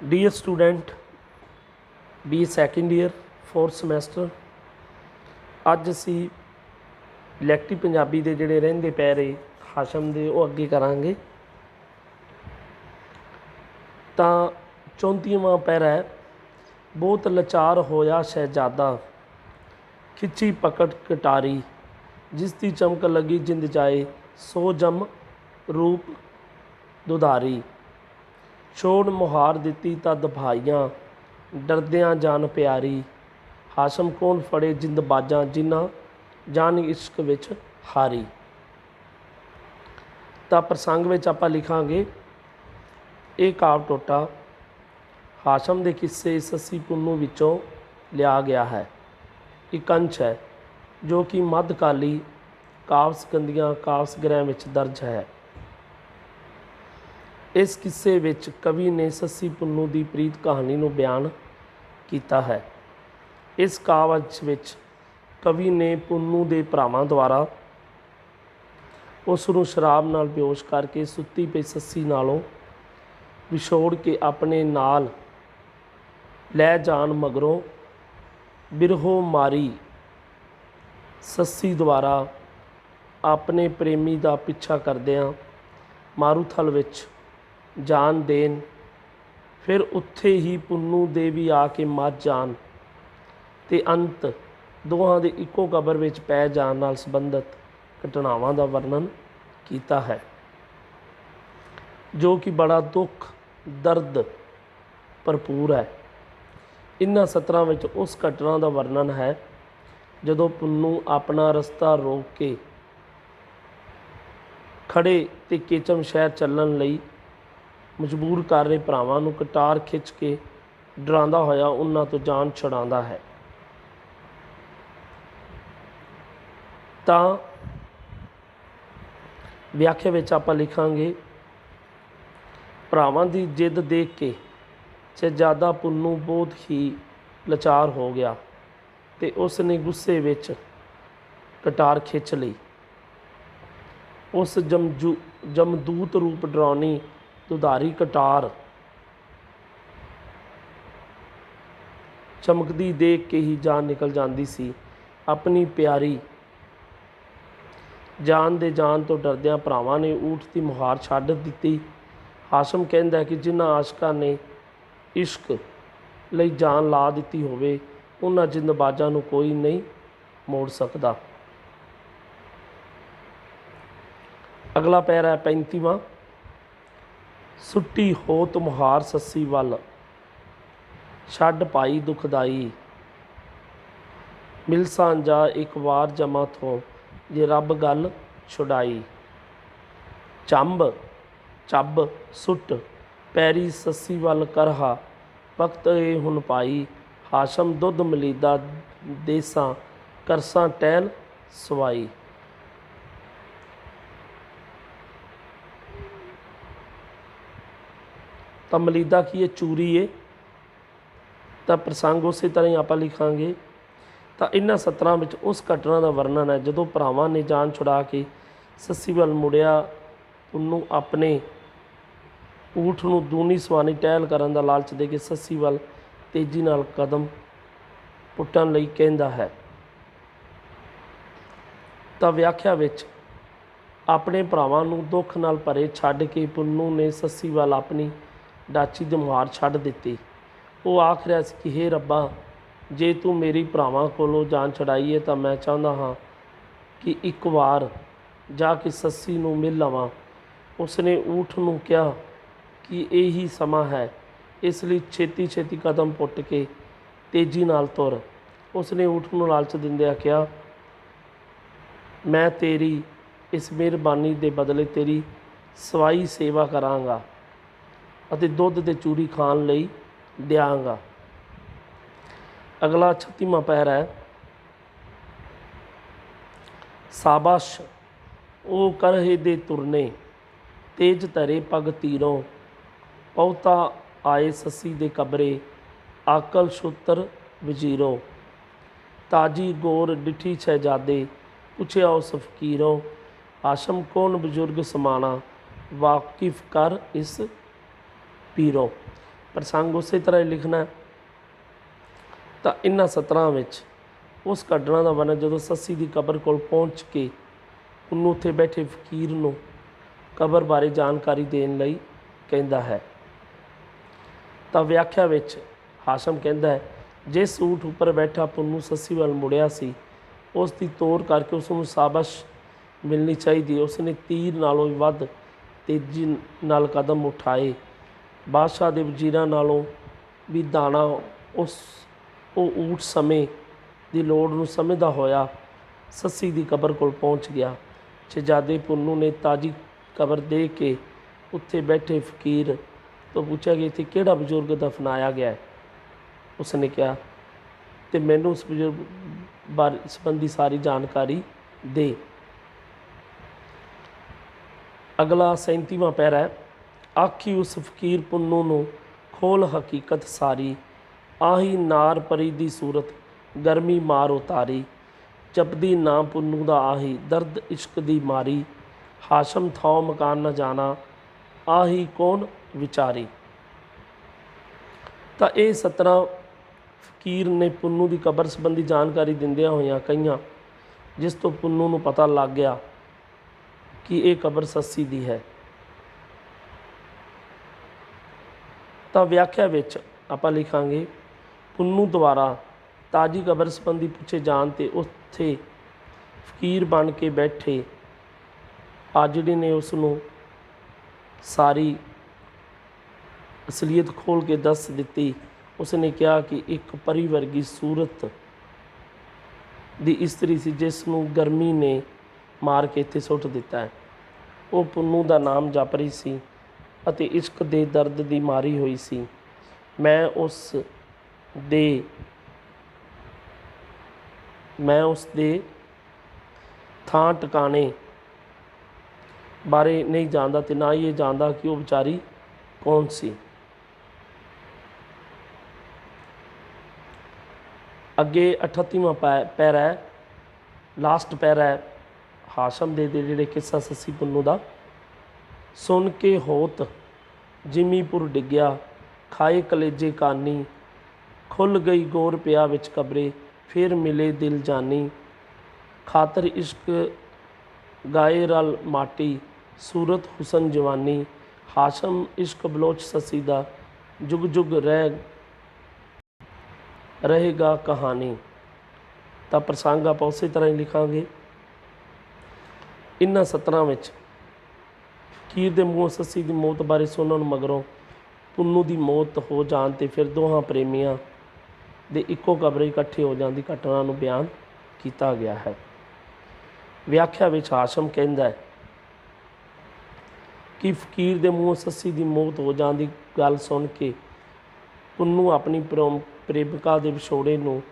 Dear student, be second year, fourth semester। ਅੱਜ ਅਸੀਂ elective Punjabi ਦੇ ਜਿਹੜੇ ਰਹਿੰਦੇ ਪੈਰੇ ਹਾਸ਼ਮ ਦੇ ਉਹ ਅੱਗੇ ਕਰਾਂਗੇ। ਤਾਂ 34ਵਾਂ ਪੈਰਾ ਹੈ। ਬਹੁਤ ਲਾਚਾਰ ਹੋਇਆ ਸ਼ਹਿਜ਼ਾਦਾ, ਖਿੱਚੀ ਪਕੜ ਕਟਾਰੀ, ਜਿਸ ਦੀ ਚਮਕ ਲੱਗੀ ਜਿੰਦ ਜਾਏ, ਸੋ ਜਮ ਰੂਪ ਦੁਧਾਰੀ। ਛੋੜ ਮੁਹਾਰ ਦਿੱਤੀ ਤਦ ਭਾਈਆਂ, ਡਰਦਿਆਂ ਜਾਨ ਪਿਆਰੀ। ਹਾਸ਼ਮ ਕੌਣ ਫੜੇ ਜਿੰਦ ਬਾਜਾਂ, ਜਿਨ੍ਹਾਂ ਜਾਨ ਇਸ਼ਕ ਵਿੱਚ ਹਾਰੀ। ਤਾਂ ਪ੍ਰਸੰਗ ਵਿੱਚ ਆਪਾਂ ਲਿਖਾਂਗੇ, ਇਹ ਕਾਵ ਟੋਟਾ ਹਾਸ਼ਮ ਦੇ ਕਿੱਸੇ ਸੱਸੀ ਪੁੰਨੂ ਵਿੱਚੋਂ ਲਿਆ ਗਿਆ ਹੈ। ਇੱਕ ਅੰਸ਼ ਹੈ ਜੋ ਕਿ ਮੱਧਕਾਲੀ ਕਾਵਿ-ਸੰਗੀਆਂ ਕਾਵਿ-ਸੰਗ੍ਰਹਿ ਵਿੱਚ ਦਰਜ ਹੈ। ਇਸ ਕਿੱਸੇ ਵਿੱਚ ਕਵੀ ਨੇ ਸੱਸੀ ਪੁੰਨੂ ਦੀ ਪ੍ਰੀਤ ਕਹਾਣੀ ਨੂੰ ਬਿਆਨ ਕੀਤਾ ਹੈ। ਇਸ ਕਾਵਿ ਵਿੱਚ ਕਵੀ ਨੇ ਪੁੰਨੂ ਦੇ ਭਰਾਵਾਂ ਦੁਆਰਾ ਉਸ ਨੂੰ ਸ਼ਰਾਬ ਨਾਲ ਬੇਹੋਸ਼ ਕਰਕੇ ਸੁੱਤੀ ਪਈ ਸੱਸੀ ਨਾਲੋਂ ਵਿਛੋੜ ਕੇ ਆਪਣੇ ਨਾਲ ਲੈ ਜਾਣ ਮਗਰੋਂ ਬਿਰਹੋਂ ਮਾਰੀ ਸੱਸੀ ਦੁਆਰਾ ਆਪਣੇ ਪ੍ਰੇਮੀ ਦਾ ਪਿੱਛਾ ਕਰਦਿਆਂ ਮਾਰੂਥਲ ਵਿੱਚ ਜਾਨ ਦੇਣ, ਫਿਰ ਉੱਥੇ ਹੀ ਪੁੰਨੂ ਦੇ ਵੀ ਆ ਕੇ ਮਰ ਜਾਣ ਤੇ ਅੰਤ ਦੋਹਾਂ ਦੇ ਇੱਕੋ ਕਬਰ ਵਿੱਚ ਪੈ ਜਾਣ ਨਾਲ ਸੰਬੰਧਿਤ ਘਟਨਾਵਾਂ ਦਾ ਵਰਣਨ ਕੀਤਾ ਹੈ, ਜੋ ਕਿ ਬੜਾ ਦੁੱਖ ਦਰਦ ਭਰਪੂਰ ਹੈ। ਇਨ੍ਹਾਂ ਸਤਰਾਂ ਵਿੱਚ ਉਸ ਘਟਨਾ ਦਾ ਵਰਣਨ ਹੈ ਜਦੋਂ ਪੁੰਨੂ ਆਪਣਾ ਰਸਤਾ ਰੋਕ ਕੇ ਖੜੇ ਤੇ ਕੇਚਮ ਸ਼ਹਿਰ ਚੱਲਣ ਲਈ ਮਜਬੂਰ ਕਰ ਰਹੇ ਭਰਾਵਾਂ ਨੂੰ ਕਟਾਰ ਖਿੱਚ ਕੇ ਡਰਾਉਂਦਾ ਹੋਇਆ ਉਹਨਾਂ ਤੋਂ ਜਾਨ ਛੁਡਾਉਂਦਾ ਹੈ। ਤਾਂ ਵਿਆਖਿਆ ਵਿੱਚ ਆਪਾਂ ਲਿਖਾਂਗੇ, ਭਰਾਵਾਂ ਦੀ ਜਿੱਦ ਦੇਖ ਕੇ ਸ਼ਹਿਜ਼ਾਦਾ ਪੁੰਨੂ ਬਹੁਤ ਹੀ ਲਾਚਾਰ ਹੋ ਗਿਆ ਤੇ ਉਸ ਨੇ ਗੁੱਸੇ ਵਿੱਚ ਕਟਾਰ ਖਿੱਚ ਲਈ। ਉਸ ਜਮਦੂਤ ਰੂਪ ਡਰਾਉਣੀ ਦੁਧਾਰੀ ਕਟਾਰ ਚਮਕਦੀ ਦੇਖ ਕੇ ਹੀ ਜਾਨ ਨਿਕਲ ਜਾਂਦੀ ਸੀ। ਆਪਣੀ ਪਿਆਰੀ ਜਾਨ ਦੇ ਜਾਣ ਤੋਂ ਡਰਦਿਆਂ ਭਰਾਵਾਂ ਨੇ ਊਠ ਦੀ ਮੁਹਾਰ ਛੱਡ ਦਿੱਤੀ। ਹਾਸ਼ਮ ਕਹਿੰਦਾ ਕਿ ਜਿਨ੍ਹਾਂ ਆਸ਼ਕਾਂ ਨੇ ਇਸ਼ਕ ਲਈ ਜਾਨ ਲਾ ਦਿੱਤੀ ਹੋਵੇ, ਉਹਨਾਂ ਜਿੰਦਬਾਜ਼ਾਂ ਨੂੰ ਕੋਈ ਨਹੀਂ ਮੋੜ ਸਕਦਾ। ਅਗਲਾ ਪੈਰਾ ਹੈ 35ਵਾਂ। ਸੁੱਟੀ ਹੋਤ ਮੁਹਾਰ ਸੱਸੀ ਵੱਲ, ਛੱਡ ਪਾਈ ਦੁਖਦਾਈ। ਮਿਲ ਸਾਂਝਾ ਇੱਕ ਵਾਰ ਜਮਾ ਥੋਂ, ਜੇ ਰੱਬ ਗੱਲ ਛੁਡਾਈ। ਚੱਬ ਸੁੱਟ ਪੈਰੀ ਸੱਸੀ ਵੱਲ ਕਰਹਾ, ਵਕਤ ਇਹ ਹੁਣ ਪਾਈ। ਹਾਸ਼ਮ ਦੁੱਧ ਮਲੀਦਾ ਦੇਸਾਂ, ਕਰਸਾਂ ਟਹਿਲ ਸਵਾਈ। ਤਾਂ ਮਲੀਦਾ ਕੀ ਹੈ? ਚੂਰੀ ਹੈ। ਤਾਂ ਪ੍ਰਸੰਗ ਉਸੇ ਤਰ੍ਹਾਂ ਹੀ ਆਪਾਂ ਲਿਖਾਂਗੇ। ਤਾਂ ਇਹਨਾਂ ਸਤਰਾਂ ਵਿੱਚ ਉਸ ਘਟਨਾ ਦਾ ਵਰਣਨ ਹੈ ਜਦੋਂ ਭਰਾਵਾਂ ਨੇ ਜਾਨ ਛੁਡਾ ਕੇ ਸੱਸੀ ਵੱਲ ਮੁੜਿਆ। ਉਹਨੂੰ ਆਪਣੇ ਊਠ ਨੂੰ ਦੂਣੀ ਸਵਾਨੀ ਟਹਿਲ ਕਰਨ ਦਾ ਲਾਲਚ ਦੇ ਕੇ ਸੱਸੀ ਵੱਲ ਤੇਜ਼ੀ ਨਾਲ ਕਦਮ ਪੁੱਟਣ ਲਈ ਕਹਿੰਦਾ ਹੈ। ਤਾਂ ਵਿਆਖਿਆ ਵਿੱਚ ਆਪਣੇ ਭਰਾਵਾਂ ਨੂੰ ਦੁੱਖ ਨਾਲ ਭਰੇ ਛੱਡ ਕੇ ਪੁੰਨੂ ਨੇ ਸੱਸੀ ਵੱਲ ਆਪਣੀ ਡਾਚੀ ਦੀ ਮੁਹਾਰ ਛੱਡ ਦਿੱਤੀ। ਉਹ ਆਖ ਰਿਹਾ ਸੀ ਕਿ ਹੇ ਰੱਬਾ, ਜੇ ਤੂੰ ਮੇਰੀ ਭਰਾਵਾਂ ਕੋਲੋਂ ਜਾਨ ਛੁਡਾਈ ਹੈ ਤਾਂ ਮੈਂ ਚਾਹੁੰਦਾ ਹਾਂ ਕਿ ਇੱਕ ਵਾਰ ਜਾ ਕੇ ਸੱਸੀ ਨੂੰ ਮਿਲ ਲਵਾਂ। ਉਸਨੇ ਊਠ ਨੂੰ ਕਿਹਾ ਕਿ ਇਹੀ ਸਮਾਂ ਹੈ, ਇਸ ਲਈ ਛੇਤੀ ਛੇਤੀ ਕਦਮ ਪੁੱਟ ਕੇ ਤੇਜ਼ੀ ਨਾਲ ਤੁਰ। ਉਸਨੇ ਊਠ ਨੂੰ ਲਾਲਚ ਦਿੰਦਿਆਂ ਕਿਹਾ, ਮੈਂ ਤੇਰੀ ਇਸ ਮਿਹਰਬਾਨੀ ਦੇ ਬਦਲੇ ਤੇਰੀ ਸਵਾਈ ਸੇਵਾ ਕਰਾਂਗਾ ਅਤੇ ਦੁੱਧ ਤੇ ਚੂਰੀ ਖਾਣ ਲਈ ਦਿਆਂਗਾ। ਅਗਲਾ 36ਵਾਂ ਪੈਰਾ ਹੈ। ਸਾਬਾਸ਼ ਉਹ ਕਰਹੇ ਦੇ ਤੁਰਨੇ, ਤੇਜ ਧਰੇ ਪਗ ਤੀਰੋਂ। ਪਹੁਤਾ ਆਏ ਸੱਸੀ ਦੇ ਕਬਰੇ, ਆਕਲ ਛੁੱਤਰ ਵਜ਼ੀਰੋਂ। ਤਾਜੀ ਗੌਰ ਡਿਠੀ ਸ਼ਹਿਜ਼ਾਦੇ, ਪੁੱਛਿਆ ਉਸ ਫਕੀਰੋਂ। ਹਾਸ਼ਮ ਕੌਣ ਬਜ਼ੁਰਗ ਸਮਾਣਾ, ਵਾਕਿਫ ਕਰ ਇਸ ਪੀਰੋ। ਪ੍ਰਸੰਗ ਉਸੇ ਤਰ੍ਹਾਂ ਹੀ ਲਿਖਣਾ। ਤਾਂ ਇਹਨਾਂ ਸਤਰਾਂ ਵਿੱਚ ਉਸ ਘਟਨਾ ਦਾ ਵਰਣਨ ਜਦੋਂ ਸੱਸੀ ਦੀ ਕਬਰ ਕੋਲ ਪਹੁੰਚ ਕੇ ਉਹਨੂੰ ਉੱਥੇ ਬੈਠੇ ਫਕੀਰ ਨੂੰ ਕਬਰ ਬਾਰੇ ਜਾਣਕਾਰੀ ਦੇਣ ਲਈ ਕਹਿੰਦਾ ਹੈ। ਤਾਂ ਵਿਆਖਿਆ ਵਿੱਚ ਹਾਸ਼ਮ ਕਹਿੰਦਾ ਹੈ, ਜਿਸ ਊਠ ਉੱਪਰ ਬੈਠਾ ਪੁੰਨੂੰ ਸੱਸੀ ਵੱਲ ਮੁੜਿਆ ਸੀ ਉਸ ਦੀ ਤੋਰ ਕਰਕੇ ਉਸ ਨੂੰ ਸਾਬਸ਼ ਮਿਲਣੀ ਚਾਹੀਦੀ। ਉਸ ਨੇ ਤੀਰ ਨਾਲੋਂ ਵੀ ਵੱਧ ਤੇਜ਼ੀ ਨਾਲ ਕਦਮ ਉਠਾਏ। ਬਾਦਸ਼ਾਹ ਦੇ ਵਜ਼ੀਰਾਂ ਨਾਲੋਂ ਵੀ ਦਾਣਾ ਉਹ ਊਠ ਸਮੇਂ ਦੀ ਲੋੜ ਨੂੰ ਸਮਝਦਾ ਹੋਇਆ ਸੱਸੀ ਦੀ ਕਬਰ ਕੋਲ ਪਹੁੰਚ ਗਿਆ। ਸ਼ਹਿਜ਼ਾਦੇ ਪੁੰਨੂੰ ਨੇ ਤਾਜ਼ੀ ਕਬਰ ਦੇ ਕੇ ਉੱਥੇ ਬੈਠੇ ਫਕੀਰ ਤੋਂ ਪੁੱਛਿਆ ਕਿ ਇੱਥੇ ਕਿਹੜਾ ਬਜ਼ੁਰਗ ਦਫਨਾਇਆ ਗਿਆ ਹੈ। ਉਸ ਨੇ ਕਿਹਾ ਤੇ ਮੈਨੂੰ ਉਸ ਬਜ਼ੁਰਗ ਬਾਰੇ ਸੰਬੰਧੀ ਸਾਰੀ ਜਾਣਕਾਰੀ ਦੇ। ਅਗਲਾ 37ਵਾਂ ਪੈਰਾ ਹੈ। ਆਖੀ ਉਸ ਫਕੀਰ ਪੁੰਨੂੰ ਨੂੰ ਖੋਲ ਹਕੀਕਤ ਸਾਰੀ, ਆਹੀ ਨਾਰ ਪਰੀ ਦੀ ਸੂਰਤ ਗਰਮੀ ਮਾਰ ਉਤਾਰੀ। ਜਪਦੀ ਨਾ ਪੁੰਨੂੰ ਦਾ ਆਹੀ ਦਰਦ ਇਸ਼ਕ ਦੀ ਮਾਰੀ, ਹਾਸ਼ਮ ਥਾਉ ਮਕਾਨ ਨਾ ਜਾਣਾ ਆਹੀ ਕੌਣ ਵਿਚਾਰੀ। ਤਾਂ ਇਹ 17 ਫਕੀਰ ਨੇ ਪੁੰਨੂੰ ਦੀ ਕਬਰ ਸੰਬੰਧੀ ਜਾਣਕਾਰੀ ਦਿੰਦਿਆਂ ਹੋਇਆਂ ਕਹੀਆਂ, ਜਿਸ ਤੋਂ ਪੁੰਨੂੰ ਨੂੰ ਪਤਾ ਲੱਗ ਗਿਆ ਕਿ ਇਹ ਕਬਰ ਸੱਸੀ ਦੀ ਹੈ। ਤਾਂ ਵਿਆਖਿਆ ਵਿੱਚ ਆਪਾਂ ਲਿਖਾਂਗੇ, ਪੁੰਨੂੰ ਦੁਆਰਾ ਤਾਜ਼ੀ ਕਬਰ ਸੰਬੰਧੀ ਪੁੱਛੇ ਜਾਣ 'ਤੇ ਉੱਥੇ ਫਕੀਰ ਬਣ ਕੇ ਬੈਠੇ ਆਜੜੀ ਨੇ ਉਸ ਨੂੰ ਸਾਰੀ ਅਸਲੀਅਤ ਖੋਲ੍ਹ ਕੇ ਦੱਸ ਦਿੱਤੀ। ਉਸ ਨੇ ਕਿਹਾ ਕਿ ਇੱਕ ਪਰੀ ਵਰਗੀ ਸੂਰਤ ਦੀ ਇਸਤਰੀ ਸੀ ਜਿਸ ਨੂੰ ਗਰਮੀ ਨੇ ਮਾਰ ਕੇ ਇੱਥੇ ਸੁੱਟ ਦਿੱਤਾ ਹੈ। ਉਹ ਪੁੰਨੂੰ ਦਾ ਨਾਮ ਜਪ ਰਹੀ ਸੀ ਅਤੇ ਇਸ਼ਕ ਦੇ ਦਰਦ ਦੀ ਮਾਰੀ ਹੋਈ ਸੀ। ਮੈਂ ਉਸ ਦੇ ਥਾਂ ਟਿਕਾਣੇ ਬਾਰੇ ਨਹੀਂ ਜਾਣਦਾ ਤੇ ਨਾ ਹੀ ਇਹ ਜਾਣਦਾ ਕਿ ਉਹ ਵਿਚਾਰੀ ਕੌਣ ਸੀ। ਅੱਗੇ 38ਵਾਂ ਪੈਰਾ ਹੈ, ਲਾਸਟ ਪੈਰਾ ਹੈ ਹਾਸ਼ਮ ਦੇ ਜਿਹੜੇ ਕਿੱਸਾ ਸੱਸੀ ਪੁੰਨੂੰ ਦਾ। ਸੁਣ ਕੇ ਹੋਤ ਜਿਮੀਪੁਰ ਡਿੱਗਿਆ, ਖਾਏ ਕਲੇਜੇ ਕਾਨੀ, ਖੁੱਲ੍ਹ ਗਈ ਗੌਰ ਪਿਆ ਵਿੱਚ ਕਬਰੇ, ਫਿਰ ਮਿਲੇ ਦਿਲ ਜਾਨੀ। ਖਾਤਰ ਇਸ਼ਕ ਗਾਏ ਰਲ ਮਾਟੀ, ਸੂਰਤ ਹੁਸਨ ਜਵਾਨੀ, ਹਾਸ਼ਮ ਇਸ਼ਕ ਬਲੋਚ ਸੱਸੀ ਦਾ ਜੁਗ ਜੁਗ ਰਹੇਗਾ ਕਹਾਣੀ। ਤਾਂ ਪ੍ਰਸੰਗ ਆਪਾਂ ਉਸੇ ਤਰ੍ਹਾਂ ਹੀ ਲਿਖਾਂਗੇ। ਇਹਨਾਂ 17 ਵਿੱਚ ਫਕੀਰ ਦੇ ਮੂੰਹੋਂ ਸੱਸੀ ਦੀ ਮੌਤ ਬਾਰੇ ਸੁਣਨ ਮਗਰੋਂ ਪੁੰਨੂੰ ਦੀ ਮੌਤ ਹੋ ਜਾਣ 'ਤੇ ਫਿਰ ਦੋਹਾਂ ਪ੍ਰੇਮੀਆਂ ਦੇ ਇੱਕੋ ਕਬਰੇ ਇਕੱਠੇ ਹੋ ਜਾਣ ਦੀ ਘਟਨਾ ਨੂੰ ਬਿਆਨ ਕੀਤਾ ਗਿਆ ਹੈ। ਵਿਆਖਿਆ ਵਿੱਚ ਹਾਸ਼ਮ ਕਹਿੰਦਾ ਹੈ ਕਿ ਫਕੀਰ ਦੇ ਮੂੰਹੋਂ ਸੱਸੀ ਦੀ ਮੌਤ ਹੋ ਜਾਣ ਦੀ ਗੱਲ ਸੁਣ ਕੇ ਪੁੰਨੂੰ ਆਪਣੀ ਪ੍ਰੇਮਿਕਾ ਦੇ ਵਿਛੋੜੇ ਨੂੰ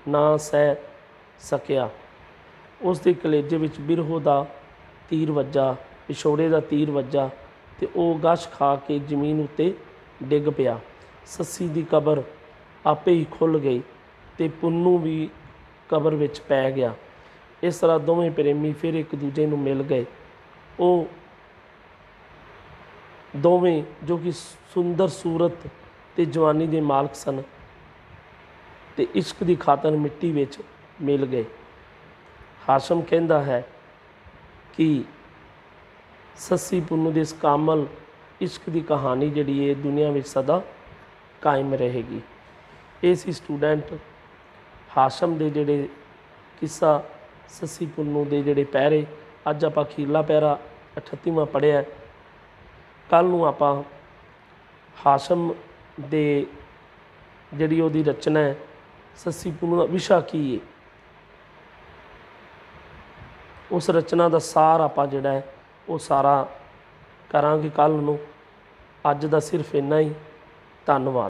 ਨਾ ਸਹਿ ਸਕਿਆ। ਉਸ ਦੇ ਕਲੇਜੇ ਵਿੱਚ ਬਿਰਹੋਂ ਦਾ ਤੀਰ ਵੱਜਾ, ਵਿਛੋੜੇ ਦਾ ਤੀਰ ਵੱਜਾ ਅਤੇ ਉਹ ਗਸ਼ ਖਾ ਕੇ ਜ਼ਮੀਨ ਉੱਤੇ ਡਿੱਗ ਪਿਆ। ਸੱਸੀ ਦੀ ਕਬਰ ਆਪੇ ਹੀ ਖੁੱਲ੍ਹ ਗਈ ਅਤੇ ਪੁੰਨੂੰ ਵੀ ਕਬਰ ਵਿੱਚ ਪੈ ਗਿਆ। ਇਸ ਤਰ੍ਹਾਂ ਦੋਵੇਂ ਪ੍ਰੇਮੀ ਫਿਰ ਇੱਕ ਦੂਜੇ ਨੂੰ ਮਿਲ ਗਏ। ਉਹ ਦੋਵੇਂ ਜੋ ਕਿ ਸੁੰਦਰ ਸੂਰਤ ਅਤੇ ਜਵਾਨੀ ਦੇ ਮਾਲਕ ਸਨ ਅਤੇ ਇਸ਼ਕ ਦੀ ਖਾਤਰ ਮਿੱਟੀ ਵਿੱਚ ਮਿਲ ਗਏ। ਹਾਸ਼ਮ ਕਹਿੰਦਾ ਹੈ ਕਿ ਸੱਸੀ ਪੁੰਨੂੰ ਦੇ ਇਸ ਕਾਮਲ ਇਸ਼ਕ ਦੀ ਕਹਾਣੀ ਜਿਹੜੀ ਹੈ ਦੁਨੀਆ ਵਿੱਚ ਸਦਾ ਕਾਇਮ ਰਹੇਗੀ। ਇਹ ਸੀ ਸਟੂਡੈਂਟ ਹਾਸ਼ਮ ਦੇ ਜਿਹੜੇ ਕਿੱਸਾ ਸੱਸੀ ਪੁੰਨੂੰ ਦੇ ਜਿਹੜੇ ਪੈਰੇ। ਅੱਜ ਆਪਾਂ ਅਖੀਰਲਾ ਪੈਰਾ 38ਵਾਂ ਪੜ੍ਹਿਆ। ਕੱਲ੍ਹ ਨੂੰ ਆਪਾਂ ਹਾਸ਼ਮ ਦੇ ਜਿਹੜੀ ਉਹਦੀ ਰਚਨਾ ਹੈ ਸੱਸੀ ਪੁੰਨੂੰ ਦਾ ਵਿਸ਼ਾ ਕੀ ਹੈ, ਉਸ ਰਚਨਾ ਦਾ ਸਾਰ ਆਪਾਂ ਜਿਹੜਾ ਹੈ ਉਹ ਸਾਰਾ ਕਰਾਂਗੇ ਕੱਲ੍ਹ ਨੂੰ। ਅੱਜ ਦਾ ਸਿਰਫ ਇੰਨਾ ਹੀ। ਧੰਨਵਾਦ।